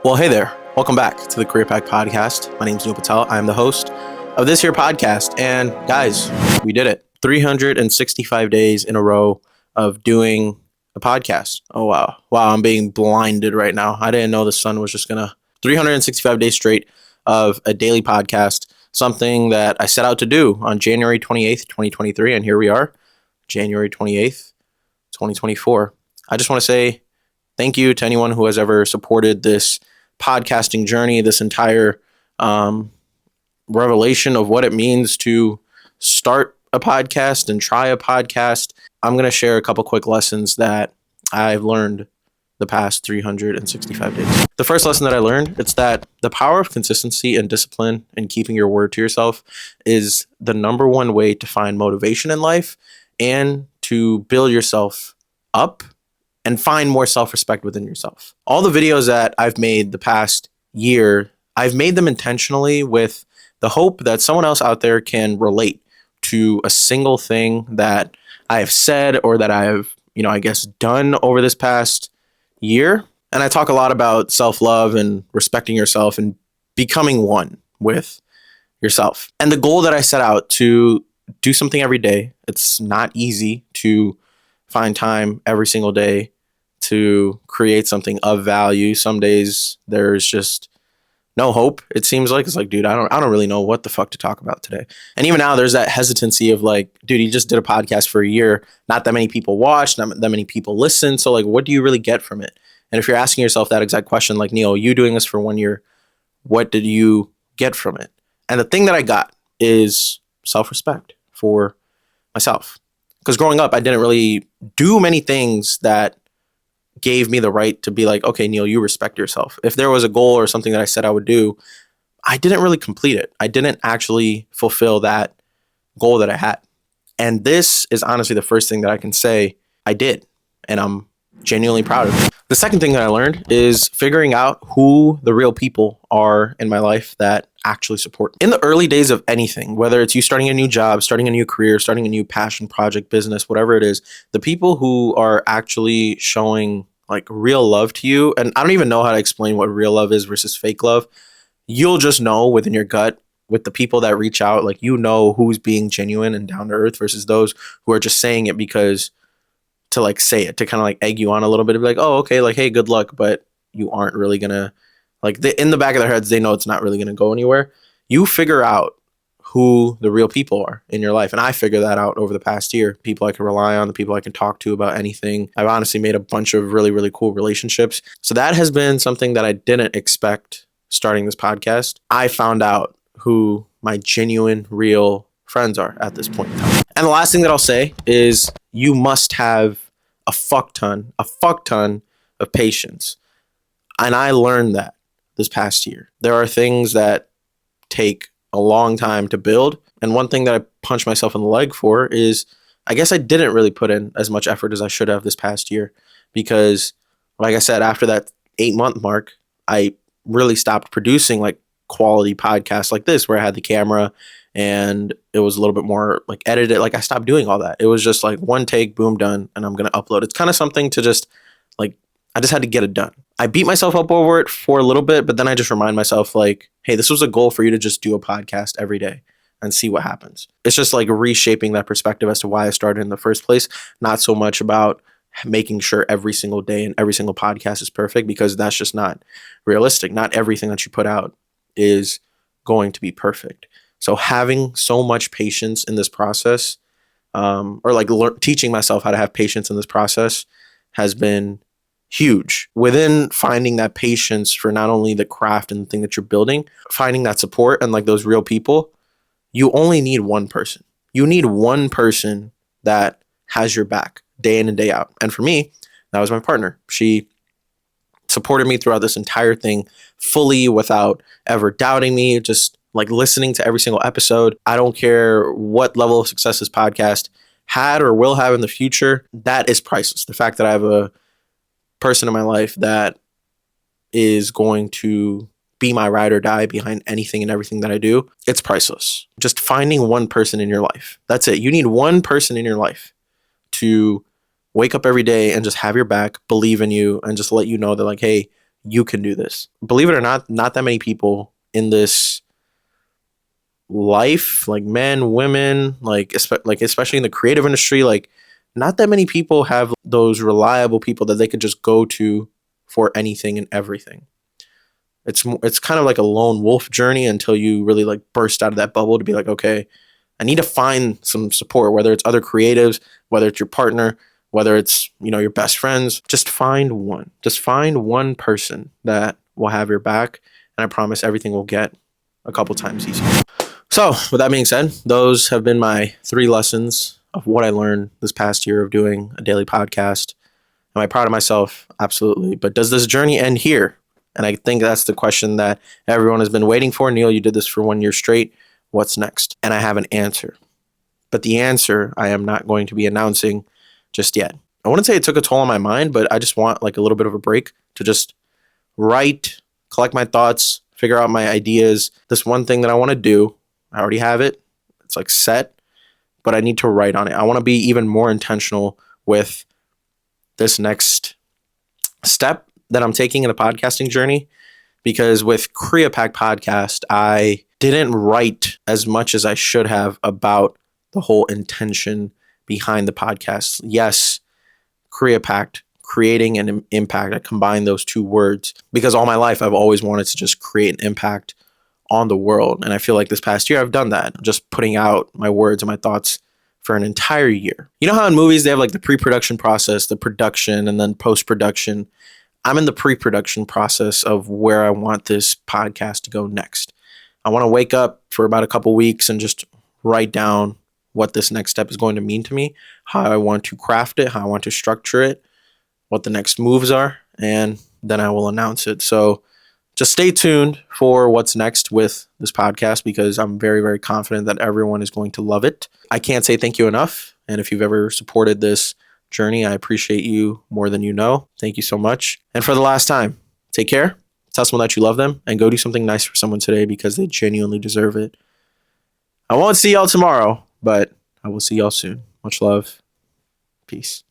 Well, hey there. Welcome back to the Career Pack Podcast. My name is Neil Patel. I am the host of this here podcast. And guys, we did it. 365 days in a row of doing a podcast. Oh, wow. Wow, I'm being blinded right now. I didn't know the sun was just going to 365 days straight of a daily podcast, something that I set out to do on January 28th, 2023. And here we are, January 28th, 2024. I just want to say thank you to anyone who has ever supported this podcasting journey, this entire revelation of what it means to start a podcast and try a podcast. I'm going to share a couple quick lessons that I've learned the past 365 days. The first lesson that I learned, it's that the power of consistency and discipline and keeping your word to yourself is the number one way to find motivation in life and to build yourself up and find more self-respect within yourself. All the videos that I've made the past year, I've made them intentionally with the hope that someone else out there can relate to a single thing that I have said or that I have, done over this past year. And I talk a lot about self-love and respecting yourself and becoming one with yourself. And the goal that I set out to do something every day, it's not easy to find time every single day to create something of value. Some days there's just no hope. It seems like it's like, dude, I don't really know what the fuck to talk about today. And even now there's that hesitancy of like, dude, you just did a podcast for a year. Not that many people watch, not that many people listen. So like, what do you really get from it? And if you're asking yourself that exact question, like, Neil, you doing this for 1 year, what did you get from it? And the thing that I got is self-respect for myself. Because growing up, I didn't really do many things that gave me the right to be like, okay, Neil, you respect yourself. If there was a goal or something that I said I would do, I didn't really complete it. I didn't actually fulfill that goal that I had. And this is honestly the first thing that I can say I did. And I'm genuinely proud of it. The second thing that I learned is figuring out who the real people are in my life that actually support me. In the early days of anything, whether it's you starting a new job, starting a new career, starting a new passion project, business, whatever it is, the people who are actually showing like real love to you, and I don't even know how to explain what real love is versus fake love. You'll just know within your gut with the people that reach out, like, you know who's being genuine and down to earth versus those who are just saying it because to like say it, to kind of like egg you on a little bit, of like, oh, okay, like, hey, good luck, but you aren't really gonna, like, in the back of their heads, they know it's not really gonna go anywhere. You figure out who the real people are in your life. And I figured that out over the past year. People I can rely on, the people I can talk to about anything. I've honestly made a bunch of really, really cool relationships. So that has been something that I didn't expect starting this podcast. I found out who my genuine, real friends are at this point in time. And the last thing that I'll say is you must have a fuck ton of patience. And I learned that this past year. There are things that take a long time to build. And one thing that I punched myself in the leg for is I guess I didn't really put in as much effort as I should have this past year because, like I said, after that 8-month mark, I really stopped producing like quality podcasts like this where I had the camera and it was a little bit more like edited. Like I stopped doing all that. It was just like one take, boom, done, and I'm going to upload. It's kind of something to just like, I just had to get it done. I beat myself up over it for a little bit, but then I just remind myself like, hey, this was a goal for you to just do a podcast every day and see what happens. It's just like reshaping that perspective as to why I started in the first place. Not so much about making sure every single day and every single podcast is perfect, because that's just not realistic. Not everything that you put out is going to be perfect. So having so much patience in this process, or like teaching myself how to have patience in this process has been huge. Within finding that patience for not only the craft and the thing that you're building, finding that support and like those real people, you only need one person. You need one person that has your back day in and day out. And for me, that was my partner. She supported me throughout this entire thing fully without ever doubting me, just like listening to every single episode. I don't care what level of success this podcast had or will have in the future. That is priceless. The fact that I have a person in my life that is going to be my ride or die behind anything and everything that I do, it's priceless. Just finding one person in your life. That's it. You need one person in your life to wake up every day and just have your back, believe in you, and just let you know that like, hey, you can do this. Believe it or not that many people in this life, like men, women, especially in the creative industry, like not that many people have those reliable people that they could just go to for anything and everything. It's kind of like a lone wolf journey until you really like burst out of that bubble to be like, okay, I need to find some support, whether it's other creatives, whether it's your partner, whether it's, your best friends. Just find one. Just find one person that will have your back, and I promise everything will get a couple times easier. So, with that being said, those have been my 3 lessons of what I learned this past year of doing a daily podcast. Am I proud of myself? Absolutely. But does this journey end here? And I think that's the question that everyone has been waiting for. Neil, you did this for 1 year straight. What's next? And I have an answer. But the answer I am not going to be announcing just yet. I wouldn't say it took a toll on my mind, but I just want like a little bit of a break to just write, collect my thoughts, figure out my ideas. This one thing that I want to do, I already have it. It's like set, but I need to write on it. I want to be even more intentional with this next step that I'm taking in the podcasting journey, because with Creapack Podcast, I didn't write as much as I should have about the whole intention behind the podcast. Yes, Creapack, creating an impact. I combine those 2 words because all my life I've always wanted to just create an impact on the world. And I feel like this past year I've done that, just putting out my words and my thoughts for an entire year. You know how in movies they have like the pre-production process, the production, and then post-production? I'm in the pre-production process of where I want this podcast to go next. I want to wake up for about a couple weeks and just write down what this next step is going to mean to me, how I want to craft it, how I want to structure it, what the next moves are, and then I will announce it. So just stay tuned for what's next with this podcast, because I'm very, very confident that everyone is going to love it. I can't say thank you enough. And if you've ever supported this journey, I appreciate you more than you know. Thank you so much. And for the last time, take care, tell someone that you love them, and go do something nice for someone today because they genuinely deserve it. I won't see y'all tomorrow, but I will see y'all soon. Much love. Peace.